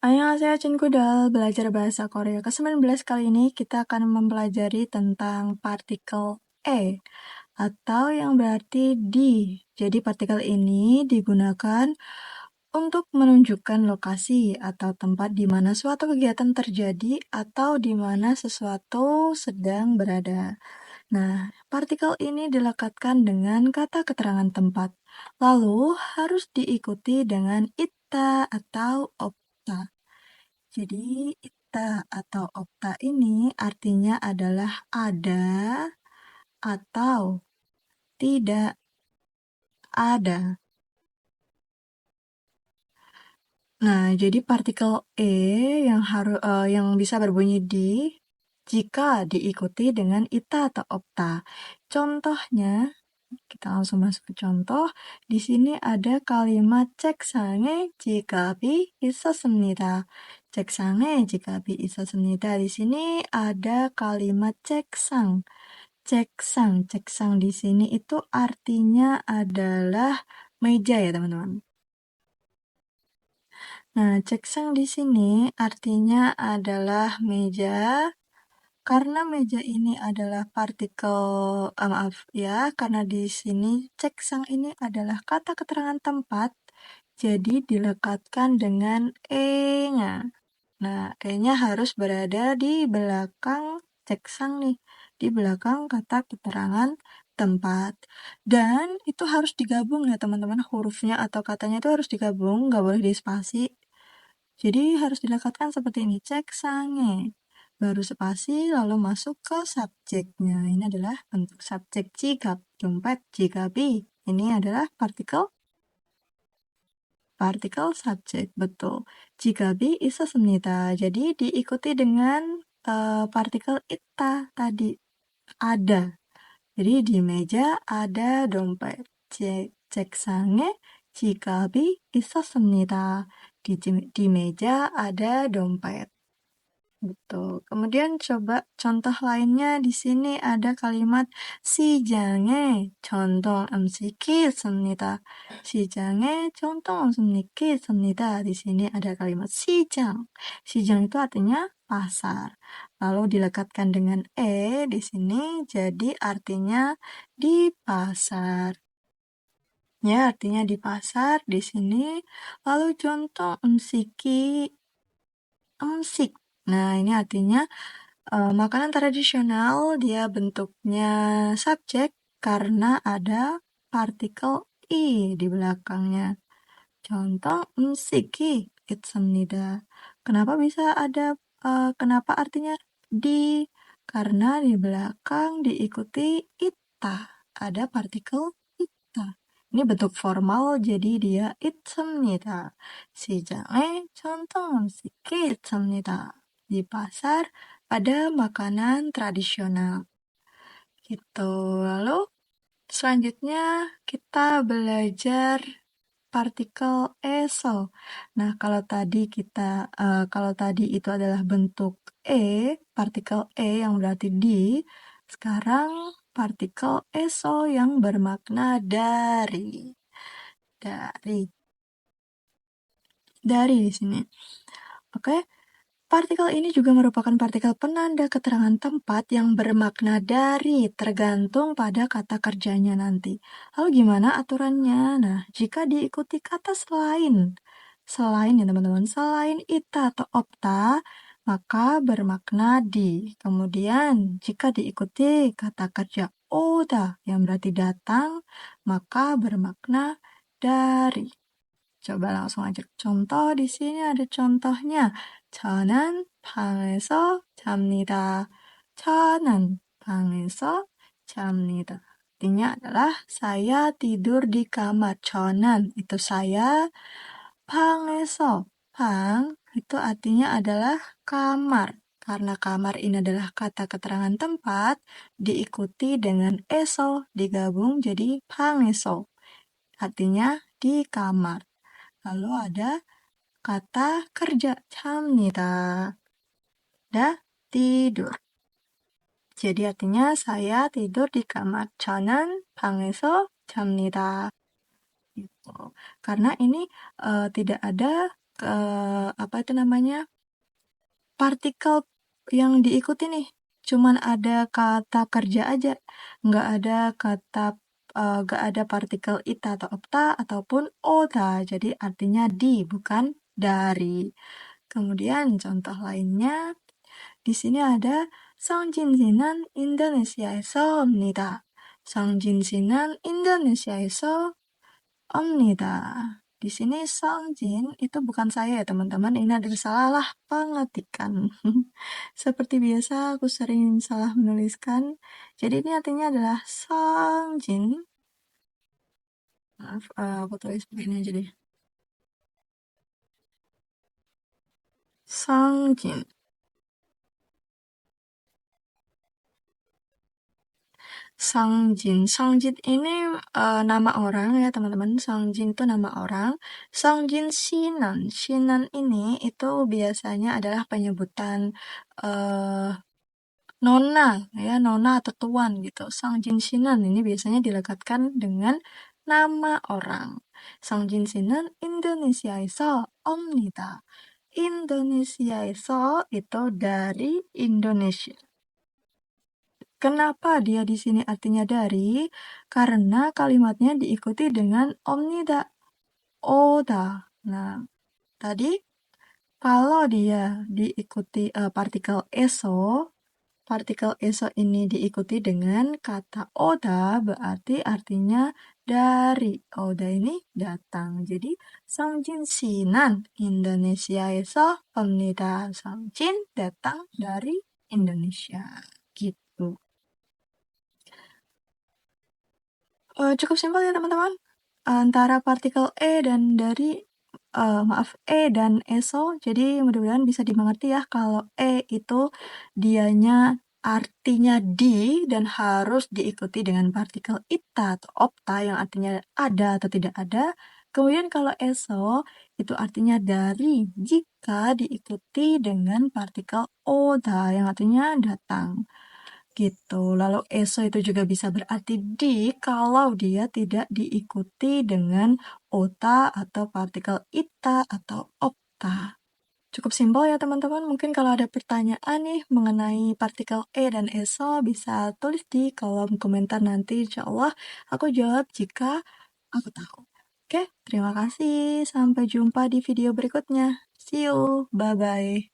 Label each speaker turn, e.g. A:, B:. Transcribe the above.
A: Annyeonghaseyo Cinkudal, belajar bahasa Korea ke-19 kali ini kita akan mempelajari tentang partikel e atau yang berarti di. Jadi partikel ini digunakan untuk menunjukkan lokasi atau tempat di mana suatu kegiatan terjadi atau di mana sesuatu sedang berada. Nah, partikel ini dilekatkan dengan kata keterangan tempat. Lalu harus diikuti dengan ita atau opta. Jadi, ita atau opta ini artinya adalah ada atau tidak ada. Nah, jadi partikel e yang bisa berbunyi di jika diikuti dengan ita atau opta. Contohnya, kita langsung masuk ke contoh. Di sini ada kalimat 책상에 지갑이 있었습니다. 책상에 지갑이 있었습니다. Di sini ada kalimat 책상. Ceksang di sini itu artinya adalah meja ya teman-teman. Nah, ceksang di sini artinya adalah meja. Karena meja ini adalah partikel, maaf ya, karena di sini ceksang ini adalah kata keterangan tempat, jadi dilekatkan dengan e-nya. Nah, e-nya harus berada di belakang ceksang nih, di belakang kata keterangan tempat. Dan itu harus digabung ya teman-teman, hurufnya atau katanya itu harus digabung, nggak boleh dispasi. Jadi harus dilekatkan seperti ini, ceksangnya. Baru spasi, lalu masuk ke subjeknya. Ini adalah bentuk subjek jikap, dompet, jikabi. Ini adalah partikel subjek, betul. Jikabi 있었습니다. Jadi diikuti dengan partikel ita tadi, ada. Jadi di meja ada dompet. 책상에 지갑이 있었습니다. Di meja ada dompet. Betul. Kemudian coba contoh lainnya di sini ada kalimat 시장에 전동 음식이 있습니다. 시장에 전동 음식이 있습니다. Di sini ada kalimat 시장. 시장 itu artinya pasar. Lalu dilekatkan dengan di sini jadi artinya di pasar. Ya, artinya di pasar di sini. Lalu contoh 음식. Nah, ini artinya makanan tradisional, dia bentuknya subjek karena ada partikel i di belakangnya. Contoh 음식이 있습니다. Kenapa artinya di? Karena di belakang diikuti ita. Ada partikel ita. Ini bentuk formal, jadi dia 있습니다. 시장에 전통 음식이 있습니다. Di pasar ada makanan tradisional. Gitu. Lalu selanjutnya kita belajar partikel eso. Nah, kalau tadi itu adalah bentuk partikel yang berarti di. Sekarang partikel eso yang bermakna dari. Dari di sini. Oke. Partikel ini juga merupakan partikel penanda keterangan tempat yang bermakna dari, tergantung pada kata kerjanya nanti. Lalu gimana aturannya? Nah, jika diikuti kata selain ya teman-teman, selain ita atau opta, maka bermakna di. Kemudian, jika diikuti kata kerja oda yang berarti datang, maka bermakna dari. Coba langsung aja contoh. Di sini ada contohnya. 저는 방에서 잡니다. 저는 방에서 잡니다. Artinya adalah saya tidur di kamar. 저는 itu saya. 방에서 방 itu artinya adalah kamar. Karena kamar ini adalah kata keterangan tempat, diikuti dengan eso, digabung jadi 방에서. Artinya di kamar. Lalu ada kata kerja 잡니다. Tidur. Jadi artinya saya tidur di kamar. 저는 방에서 잡니다. Gitu. Karena ini tidak ada apa itu namanya, partikel yang diikuti nih. Cuman ada kata kerja aja, nggak ada partikel ita atau opta ataupun oda. Jadi artinya di, bukan dari. Kemudian contoh lainnya, di sini ada 성진시는 인도네시아에서 옵니다. 성진시는 인도네시아에서 옵니다. Di sini Songjin itu bukan saya ya teman-teman, ini adalah salah pengetikan. Seperti biasa aku sering salah menuliskan. Jadi ini artinya adalah Songjin. Maaf, aku tulis begini aja deh. Songjin. Songjin ini nama orang ya teman-teman. Songjin itu nama orang. Songjin Shinan ini itu biasanya adalah penyebutan eh nona ya, nona atau tuan gitu. Songjin Shinan ini biasanya dilekatkan dengan nama orang. Songjin Shinan Indonesia에서 옵니다. Indonesia에서 itu dari Indonesia. Kenapa dia di sini artinya dari? Karena kalimatnya diikuti dengan omnida, oda. Nah, tadi kalau dia diikuti partikel eso ini diikuti dengan kata oda, berarti artinya dari. Oda ini datang. Jadi, Songjin Sinan Indonesia에서 옵니다. Songjin datang dari Indonesia. Gitu. Cukup simpel ya teman-teman. Antara partikel E dan ESO. Jadi mudah-mudahan bisa dimengerti ya kalau E itu dianya artinya di dan harus diikuti dengan partikel ita atau opta yang artinya ada atau tidak ada. Kemudian kalau ESO itu artinya dari jika diikuti dengan partikel oda yang artinya datang. Gitu. Lalu eso itu juga bisa berarti di kalau dia tidak diikuti dengan ota atau partikel ita atau opta. Cukup simpel ya teman-teman. Mungkin kalau ada pertanyaan nih mengenai partikel E dan eso bisa tulis di kolom komentar nanti. Insya Allah aku jawab jika aku tahu. Oke, terima kasih. Sampai jumpa di video berikutnya. See you. Bye-bye.